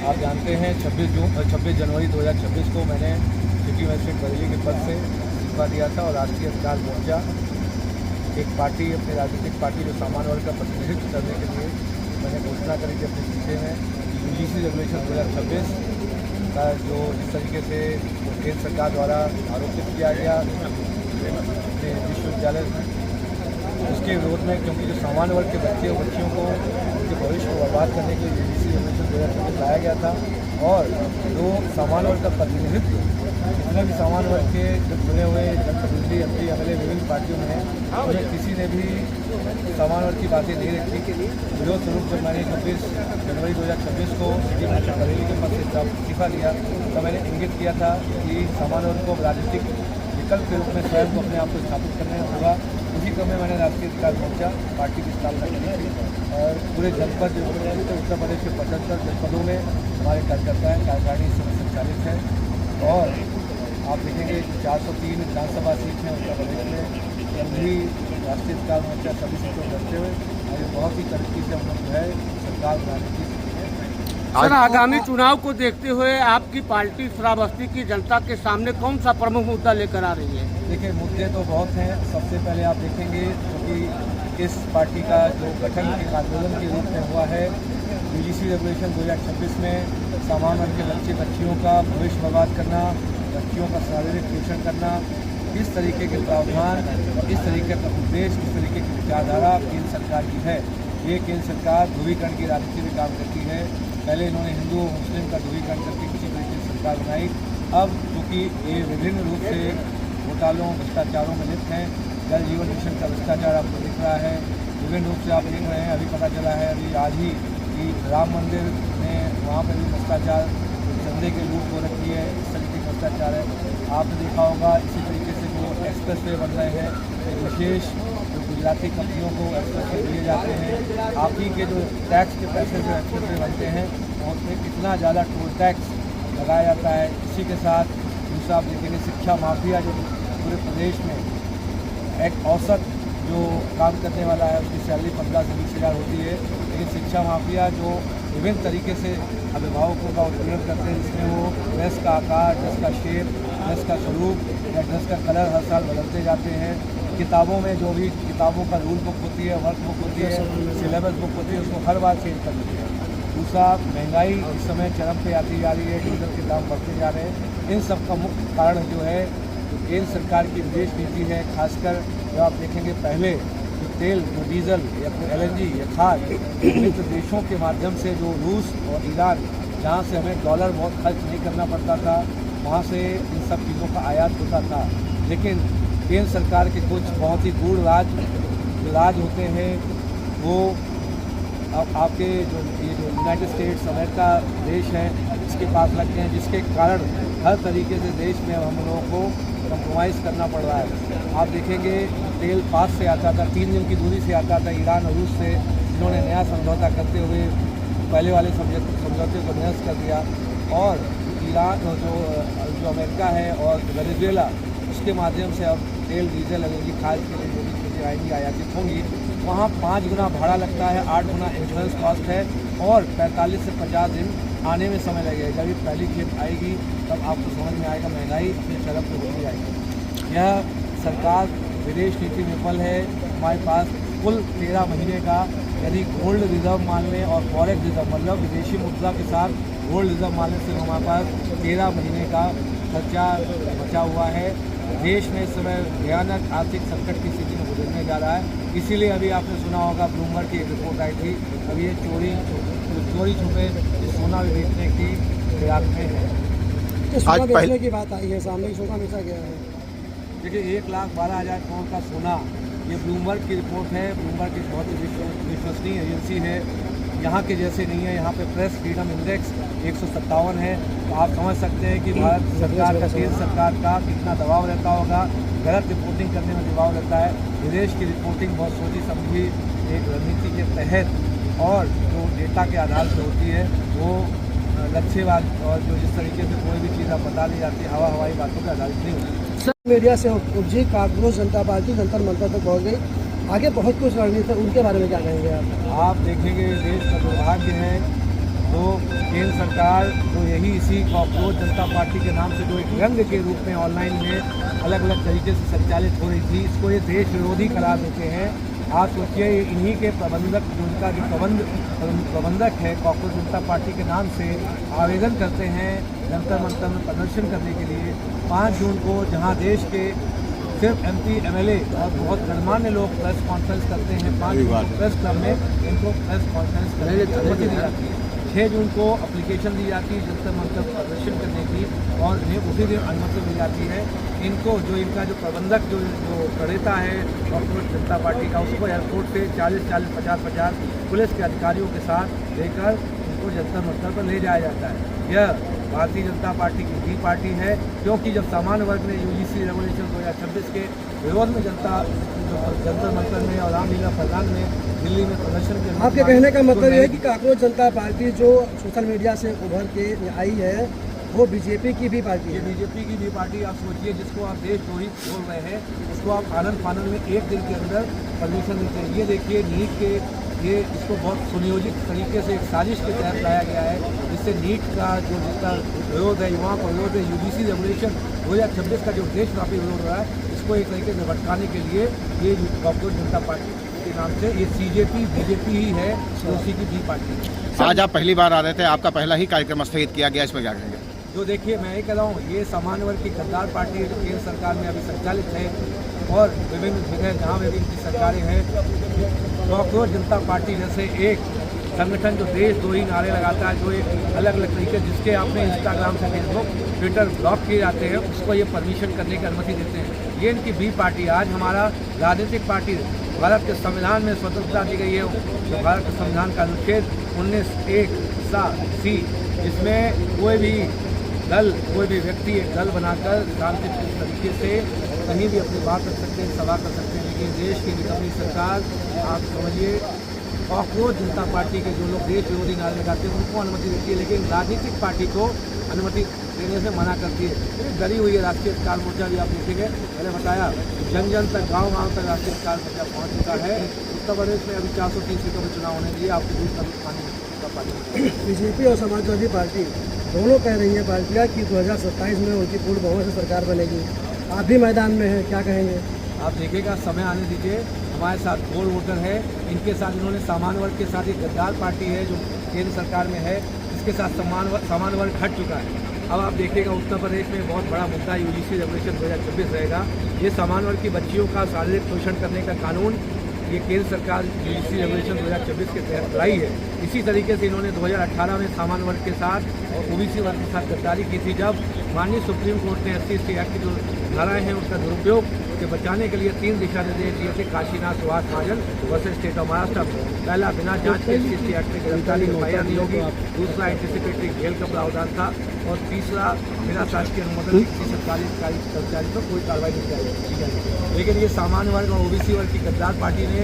आप जानते हैं 26 जनवरी 2026 को मैंने सिटी मजिस्ट्रेट बरेली के पद से इस्तीफा दिया था और राष्ट्रीय अधिकार मोर्चा एक पार्टी, अपनी राजनीतिक पार्टी जो सामान्य वर्ग का प्रतिनिधित्व करने के लिए मैंने घोषणा करी थी अपने सीटे में यूजीसी रेगुलेशन 2026 का जो जिस तरीके से केंद्र सरकार द्वारा आरोपित किया गया अपने विश्वविद्यालय उसके विरोध में, क्योंकि जो सामान्य वर्ग के बच्चे और बच्चियों को उनके भविष्य को बर्बाद करने के लिए यूजीसी रेगुलेशन 2026 लाया गया था और जो सामान्य वर्ग का प्रतिनिधित्व जितने भी सामान्य वर्ग के जो चुने हुए जनप्रतिनिधि एमपी एमएलए विभिन्न पार्टियों में हैं उन्हें किसी ने भी सामान्य वर्ग की बातें नहीं रखी। विरोध स्वरूप जब मैंने 26 जनवरी 2026 को सिटी मजिस्ट्रेट बरेली के पद से इस्तीफा दिया तो मैंने इंगित किया था कि सामान्य वर्ग को राजनीतिक विकल्प के रूप में स्वयं को अपने आप को स्थापित करने होगा। उसी क्रम में मैंने राष्ट्रीय अधिकार मोर्चा पार्टी की स्थापना की थी और पूरे जनपद जो उत्तर प्रदेश के 75 जनपदों में हमारे कार्यकर्ता हैं, कार्यकारिणी इस समय संचालित है और आप देखेंगे 403 विधानसभा सीट हैं उत्तर प्रदेश में। जल्द ही राष्ट्रीय अधिकार मोर्चा सभी सीटों करते हुए आगे बहुत ही तरक्की से हम लोग जो है सरकार बनाने की। सर, आगामी चुनाव को देखते हुए आपकी पार्टी श्रावस्ती की जनता के सामने कौन सा प्रमुख मुद्दा लेकर आ रही है? देखिए, मुद्दे तो बहुत हैं। सबसे पहले आप देखेंगे क्योंकि इस पार्टी का जो गठन एक आंदोलन के रूप में हुआ है यूजीसी रेगुलेशन 2026 में सामान्य वर्ग के बच्चे बच्चियों का भविष्य बर्बाद करना, बच्चियों का शारीरिक शोषण करना, इस तरीके के प्रावधान, इस तरीके का उद्देश्य, इस तरीके की विचारधारा केंद्र सरकार की है। ये केंद्र सरकार ध्रुवीकरण की राजनीति में काम करती है। पहले इन्होंने हिंदू और मुस्लिम का ध्रुवीकरण करके किसी तरीके से सरकार बनाई। अब चूँकि ये विभिन्न रूप से घोटालों भ्रष्टाचारों में लिप्त हैं, जल जीवन मिशन का भ्रष्टाचार आपको दिख रहा है, विभिन्न रूप से आप देख रहे हैं। अभी पता चला है अभी आज ही कि राम मंदिर में वहाँ पर भी भ्रष्टाचार, चंदे की लूट हो रखी है, इस तरीके का भ्रष्टाचार है। आपने देखा होगा इसी तरीके से जो एक्सप्रेस वे बन रहे हैं, विशेष जो गुजराती कंपनियों को एक्सप्रेस वे दिए जाते हैं, आप ही के जो टैक्स के पैसे जो एक्सप्रेस वे बनते हैं उसमें कितना ज़्यादा टोल टैक्स लगाया जाता है। इसी के साथ दूसरा आप देखेंगे शिक्षा माफिया जो पूरे प्रदेश में एक औसत जो काम करने वाला है उसकी सैलरी 15 से 20 हज़ार होती है, लेकिन शिक्षा माफिया जो विभिन्न तरीके से अभिभावकों का उत्पीड़न करते हैं, जिसमें वो ड्रेस का आकार, ड्रेस का शेप, ड्रेस का स्वरूप या ड्रेस का कलर हर साल बदलते जाते हैं। किताबों में जो भी किताबों का रूल बुक होती है, वर्क बुक होती है, सिलेबस बुक होती है, उसको हर बार चेंज कर देते हैं। दूसरा, महंगाई इस समय चरम पे आती जा रही है, डीजल के दाम बढ़ते जा रहे हैं। इन सब का मुख्य कारण जो है केंद्र सरकार की विदेश नीति है। खासकर जब आप देखेंगे पहले जो तेल, जो डीजल या फिर LNG या खाद मित्र देशों के माध्यम से जो रूस और ईरान, जहाँ से हमें डॉलर बहुत खर्च नहीं करना पड़ता था, वहाँ से इन सब चीज़ों का आयात होता था। लेकिन केंद्र सरकार के कुछ बहुत ही गूढ़ राज होते हैं, वो अब आपके ये जो यूनाइटेड स्टेट्स अमेरिका देश है इसके पास रखते हैं, जिसके कारण हर तरीके से देश में हम लोगों को कंप्रोमाइज़ करना पड़ रहा है। आप देखेंगे तेल पास से आता था, 3 दिन की दूरी से आता था ईरान और रूस से, इन्होंने नया समझौता करते हुए पहले वाले समझौते को निरस्त कर दिया और ईरान जो अमेरिका है और वेनेजुएला, उसके माध्यम से अब तेल, डीजल, LNG खाद के लिए जो भी चीज़ें आएंगी आयातित होंगी, वहाँ 5 गुना भाड़ा लगता है, 8 गुना इंश्योरेंस कॉस्ट है और 45 से 50 दिन आने में समय लगेगा। जब ये पहली खेप आएगी तब आपको समझ में आएगा महंगाई अपनी चरम पर होती जाएगी। यह सरकार विदेश नीति विफल है। हमारे पास कुल 13 महीने का यदि गोल्ड रिजर्व मान लें और फॉरेक्स रिजर्व मतलब विदेशी मुद्रा के साथ गोल्ड रिजर्व मान लें तो हमारे पास 13 महीने का खर्चा बचा हुआ है। देश में इस समय भयानक आर्थिक संकट की स्थिति में गुजरने जा रहा है। इसीलिए अभी आपने सुना होगा ब्लूमबर्ग की एक रिपोर्ट आई थी, अभी ये चोरी छुपे सोना भी बेचने की फिराक में है। सोना बेचने की बात आई है सामने, सोना बेचा गया है। देखिए 1,12,000 करोड़ का सोना, ये ब्लूमबर्ग की रिपोर्ट है। ब्लूमबर्ग एक बहुत ही विश्वसनीय एजेंसी है, यहाँ के जैसे नहीं है। यहाँ पे प्रेस फ्रीडम इंडेक्स 157 है। तो आप समझ सकते हैं कि भारत सरकार का, केंद्र सरकार का कितना दबाव रहता होगा, गलत रिपोर्टिंग करने में दबाव रहता है। विदेश की रिपोर्टिंग बहुत सोची समझी एक रणनीति के तहत और जो डेटा के आधार पर होती है वो लक्ष्यवाद और जो जिस तरीके से कोई भी चीज़ आप बता ली जाती है हवाई बातों पर आधारित नहीं होती। मीडिया से उपजी कांग्रेस जनता पार्टी जंतर मंतर तक पहुँच गई, आगे बहुत कुछ रणनीति है, उनके बारे में क्या कहेंगे आप? आप देखेंगे देश का दुर्भाग्य है तो केंद्र सरकार जो यही इसी कॉकरोच जनता पार्टी के नाम से जो एक रंग के रूप में ऑनलाइन में अलग अलग तरीके से संचालित हो रही थी, इसको ये देश विरोधी करार देते हैं। आप सोचिए इन्हीं के प्रबंधक, जो उनका जो प्रबंधक है कॉकरोच जनता पार्टी के नाम से आवेदन करते हैं जंतर मंतर में प्रदर्शन करने के लिए 5 जून को, जहां देश के सिर्फ MP MLA और बहुत गणमान्य लोग प्रेस कॉन्फ्रेंस करते हैं। 5 जून को प्रेस क्लब में इनको प्रेस कॉन्फ्रेंस करने की अनुमति दी जाती है। 6 जून को एप्लीकेशन दी जाती है जंतर मंतर प्रदर्शन करने की और इन्हें उसी दिन अनुमति मिल जाती है। इनको जो इनका जो प्रबंधक जो प्रणेता है कॉकरोच जनता पार्टी का, उसको एयरपोर्ट से 40-40, 50-50 पुलिस के अधिकारियों के साथ लेकर उनको जंतर मंतर पर ले जाया जाता है। यह भारतीय जनता पार्टी की भी पार्टी है, क्योंकि जब सामान्य वर्ग ने UGC रेवोल्यूशन 2026 के विरोध में जंतर मंतर में और रामलीला मैदान में दिल्ली में प्रदर्शन के, आपके कहने का मतलब ये है कि कांग्रेस जनता पार्टी जो सोशल मीडिया से उभर के आई है वो बीजेपी की भी पार्टी है। ये बीजेपी की भी पार्टी। आप सोचिए, जिसको आप देशद्रोही बोल रहे हैं, उसको आप आनंद फानंद में 1 दिन के अंदर परमिशन देते हैं। ये देखिए नीट के, ये इसको बहुत सुनियोजित तरीके से एक साजिश के तहत लाया गया है, जिससे नीट का जो जिसका विरोध है, युवाओं का विरोध है, UGC रेवोल्यूशन 2026 का जो देशव्यापी विरोध हो रहा है, इसको एक तरीके से भटकाने के लिए ये कॉकरोच जनता पार्टी के नाम से ये CJP BJP ही है, उसी की भी पार्टी। आज आप पहली बार आ रहे थे, आपका पहला ही कार्यक्रम स्थगित किया गया, इस पर क्या कहेंगे? जो देखिए, मैं ये कह रहा हूँ, ये सामान्य वर्ग की गद्दार पार्टी है जो केंद्र सरकार में अभी संचालित है और विभिन्न जगह जहाँ में भी इनकी सरकारें हैं। कॉकरोच जनता पार्टी जैसे एक संगठन जो देशद्रोही नारे लगाता है, जो एक अलग अलग तरीके, जिसके आपने इंस्टाग्राम से फेसबुक ट्विटर ब्लॉक किए जाते हैं, उसको ये परमिशन करने की अनुमति देते हैं। ये इनकी बी पार्टी। आज हमारा राजनीतिक पार्टी, भारत के संविधान में स्वतंत्रता दी गई है, जो भारत के संविधान का अनुच्छेद 19(1)(c), जिसमें कोई भी दल, कोई भी व्यक्ति एक दल बनाकर शांतिपूर्ण तरीके से कहीं भी अपनी बात रख सकते हैं, सभा कर सकते हैं। लेकिन देश की निकम्मी सरकार, आप समझिए, कॉकरोच जनता पार्टी के जो लोग देश विरोधी नारे लगाते हैं उनको अनुमति देती है, लेकिन राजनीतिक पार्टी को अनुमति देने से मना करती है। ये डरी हुई है राष्ट्रीय स्टार मोर्चा भी। आप देखेंगे, मैंने बताया जन जन तक, गाँव तक राष्ट्रीय स्टार मोर्चा पहुँच चुका है। उत्तर प्रदेश में अभी 430 सीटों में चुनाव होने के लिए आपको दूर का पानी। बीजेपी और समाजवादी पार्टी दोनों कह रही है पार्टियाँ कि 2027 में उनकी पूर्ण बहुमत से सरकार बनेगी। आप भी मैदान में हैं, क्या कहेंगे? आप देखिएगा, समय आने दीजिए। हमारे साथ गोल्ड वोटर है, इनके साथ इन्होंने सामान्य वर्ग के साथ एक गद्दार पार्टी है जो केंद्र सरकार में है, इसके साथ सामान्य वर्ग हट चुका है। अब आप देखिएगा, उत्तर प्रदेश में बहुत बड़ा मुद्दा UGC रेवोल्यूशन 2026 रहेगा। ये सामान्य वर्ग की बच्चियों का शारीरिक शोषण करने का कानून ये केंद्र सरकार UGC रेवोल्यूशन 2026 के तहत लाई है। इसी तरीके से इन्होंने 2018 में सामान्य वर्ग के साथ और OBC वर्ग के साथ गद्दारी की थी, जब माननीय सुप्रीम कोर्ट ने SC/ST एक्ट की जो धाराएँ हैं उसका दुरुपयोग के बचाने के लिए 3 दिशा निर्देश दिए थे। काशीनाथ सुभाष महाजन वर्सेस स्टेट ऑफ महाराष्ट्र। पहला, बिना जांच के SC/ST एक्ट में गिरफ्तारी FIR नहीं होगी। दूसरा, एंटिसिपेटरी जेल का प्रावधान था। और तीसरा, बिना शासकीय अनुमोदन किसी सरकारी कर्मचारी पर कोई कार्रवाई नहीं की जाएगी। लेकिन ये सामान्य वर्ग और OBC वर्ग की गद्दार पार्टी ने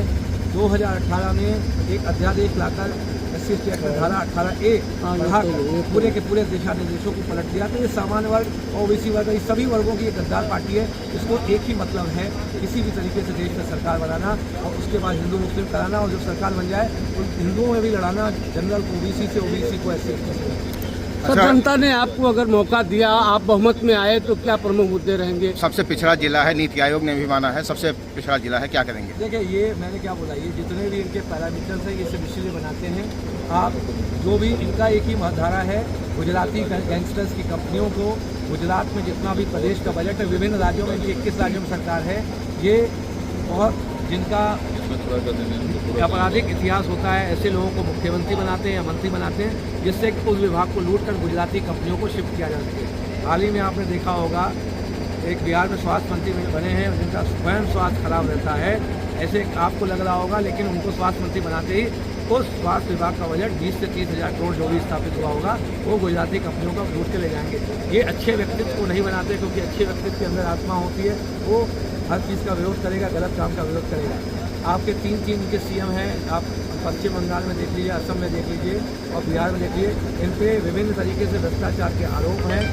2018 में एक अध्यादेश लाकर SC/ST एक्ट धारा 18A बढ़ाकर पूरे के पूरे दिशा निर्देशों को पलट दिया। तो ये सामान्य वर्ग और OBC वर्ग, इस सभी वर्गों की एक गद्दार पार्टी है। इसको एक ही मतलब है, किसी भी तरीके से देश में सरकार बनाना और उसके बाद हिंदू मुस्लिम कराना, और जब सरकार बन जाए तो हिंदुओं में भी लड़ाना, जनरल को OBC से, OBC को SC/ST से। सर, जनता ने आपको अगर मौका दिया, आप बहुमत में आए, तो क्या प्रमुख मुद्दे रहेंगे? सबसे पिछड़ा जिला है, नीति आयोग ने भी माना है सबसे पिछड़ा जिला है, क्या करेंगे? देखिए, ये मैंने क्या बोला, ये जितने भी इनके पैरामीटर्स हैं, ये सब इसलिए बनाते हैं। आप जो भी इनका एक ही धारा है, गुजराती गैंगस्टर्स की कंपनियों को, गुजरात में जितना भी प्रदेश का बजट है, विभिन्न राज्यों में, 21 राज्यों में सरकार है, ये बहुत जिनका आपराधिक इतिहास होता है, ऐसे लोगों को मुख्यमंत्री बनाते हैं या मंत्री बनाते हैं, जिससे कि उस विभाग को लूट कर गुजराती कंपनियों को शिफ्ट किया जा सके। हाल ही में आपने देखा होगा, एक बिहार में स्वास्थ्य मंत्री बने हैं जिनका स्वयं स्वास्थ्य खराब रहता है, ऐसे आपको लग रहा होगा, लेकिन उनको स्वास्थ्य मंत्री बनाते ही उस स्वास्थ्य विभाग का बजट 20 से 30 हज़ार करोड़ जो भी स्थापित हुआ होगा, वो गुजराती कंपनियों का लूट के ले जाएंगे। ये अच्छे व्यक्तित्व को नहीं बनाते, क्योंकि अच्छे व्यक्तित्व के अंदर आत्मा होती है, वो हर चीज़ का विरोध करेगा, गलत काम का विरोध करेगा। आपके 3 इनके CM हैं, आप पश्चिम बंगाल में देख लीजिए, असम में देख लीजिए और बिहार में देख लीजिए, इन पे विभिन्न तरीके से भ्रष्टाचार के आरोप हैं।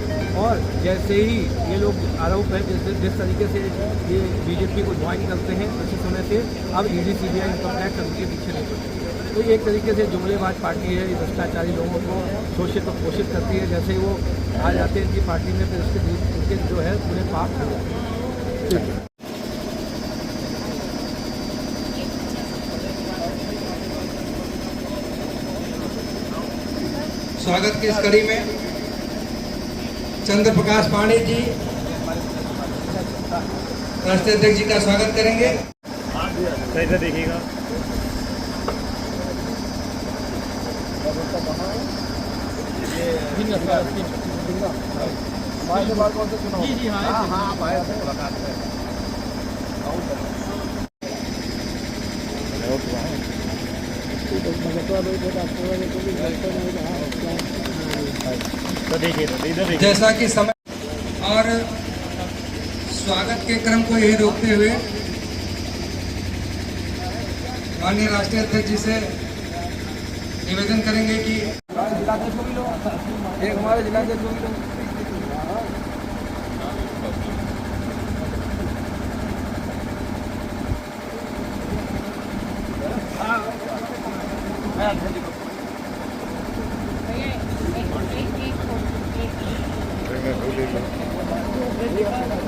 और जैसे ही ये लोग आरोप हैं, जिस तरीके से ये BJP को ज्वाइन करते हैं अच्छे समय से, अब ED CBI इनकम टैक्स उनके पीछे नहीं पड़ती। तो ये एक तरीके से जुमलेबाज पार्टी है, ये भ्रष्टाचारी लोगों को शोषित और पोषित करती है। जैसे ही वो आ जाते हैं इनकी पार्टी में, फिर उसके जो है पूरे पाप हो जाते हैं। स्वागत की इस कड़ी में चंद्र प्रकाश पांडे जी राष्ट्रीय अध्यक्ष जी का स्वागत करेंगे। कैसे देखिएगा तो देखिए इधर देखिए। जैसा कि समय और स्वागत के क्रम को यही रोकते हुए माननीय राष्ट्रीय अध्यक्ष जी से निवेदन करेंगे कि एक हमारे जिलाध्यक्ष को भी लो। एक